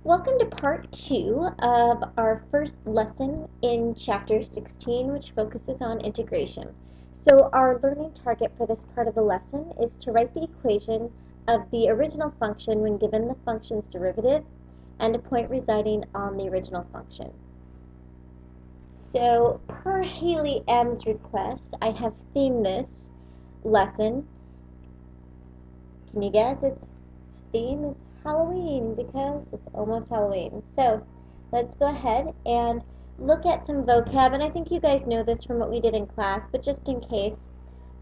Welcome to part 2 of our first lesson in chapter 16, which focuses on integration. So our learning target for this part of the lesson is to write the equation of the original function when given the function's derivative and a point residing on the original function. So per Haley M's request, I have themed this lesson. Can you guess? Its theme is Halloween because it's almost Halloween. So let's go ahead and look at some vocab, and I think you guys know this from what we did in class, but just in case,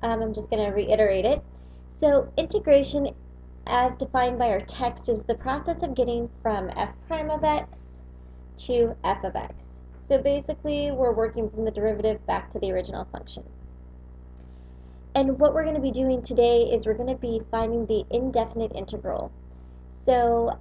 I'm just going to reiterate it. So integration, as defined by our text, is the process of getting from f prime of x to f of x. So basically, we're working from the derivative back to the original function. And what we're going to be doing today is we're going to be finding the indefinite integral. So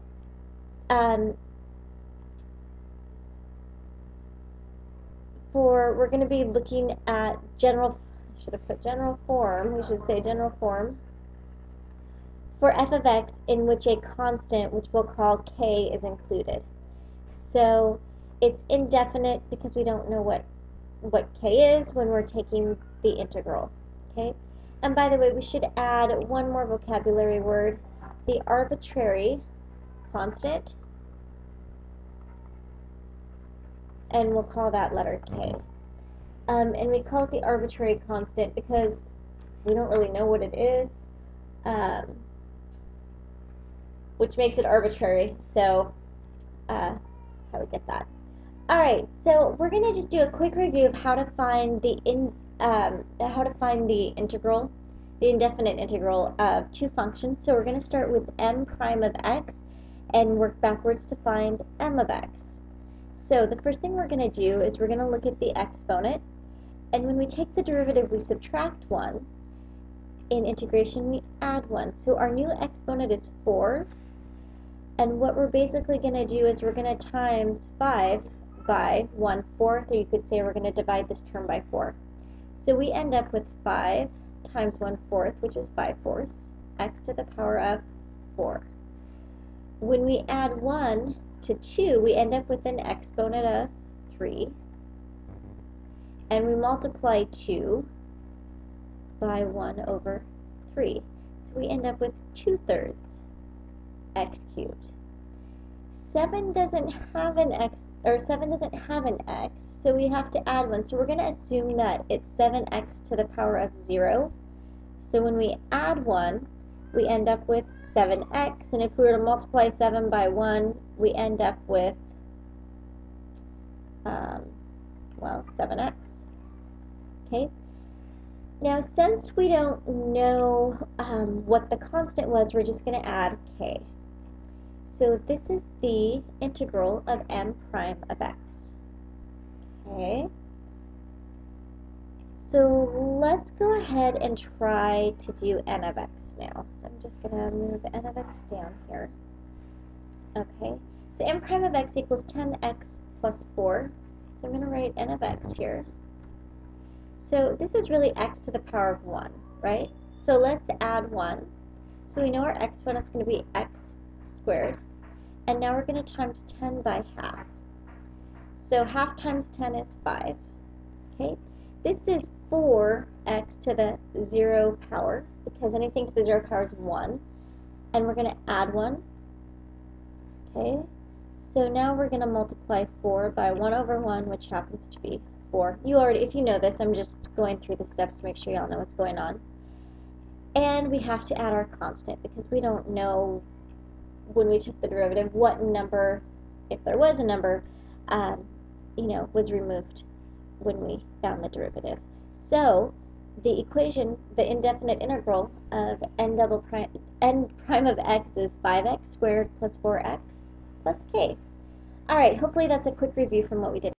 we're going to be looking at general, I should have put general form, we should say general form, for f of x in which a constant, which we'll call k, is included. So it's indefinite because we don't know what k is when we're taking the integral. Okay? And by the way, we should add one more vocabulary word, the arbitrary constant, and we'll call that letter k. And we call it the arbitrary constant because we don't really know what it is, which makes it arbitrary. So that's how we get that. All right, so we're going to just do a quick review of how to find the integral, the indefinite integral of two functions. So we're going to start with m prime of x and work backwards to find m of x. So the first thing we're going to do is we're going to look at the exponent, and when we take the derivative we subtract 1. In integration we add 1. So our new exponent is 4, and what we're basically going to do is we're going to times 5 by 1/4, or you could say we're going to divide this term by 4. So we end up with 5 times 1/4, which is 5/4, x to the power of 4. When we add 1 to 2, we end up with an exponent of 3, and we multiply 2 by 1/3. So we end up with 2/3 x cubed. 7 doesn't have an x, so we have to add 1. So we're going to assume that it's 7x to the power of 0. So when we add 1, we end up with 7x, and if we were to multiply 7 by 1, we end up with, 7x. Okay. Now, since we don't know what the constant was, we're just going to add k. So this is the integral of m prime of x. Okay. So let's go ahead and try to do n of x now. So I'm just going to move n of x down here. Okay. So m prime of x equals 10x plus 4. So I'm going to write n of x here. So this is really x to the power of 1, right? So let's add 1. So we know our exponent is going to be x squared. And now we're going to times 10 by half. So half times 10 is 5. Okay? This is 4x to the 0 power, because anything to the 0 power is 1. And we're going to add 1. Okay? So now we're going to multiply 4 by 1/1, which happens to be 4. You already, if you know this, I'm just going through the steps to make sure you all know what's going on. And we have to add our constant, because we don't know when we took the derivative what number, if there was a number, was removed when we found the derivative. So the equation, the indefinite integral of n prime of x is 5x squared plus 4x plus k. All right, hopefully that's a quick review from what we did.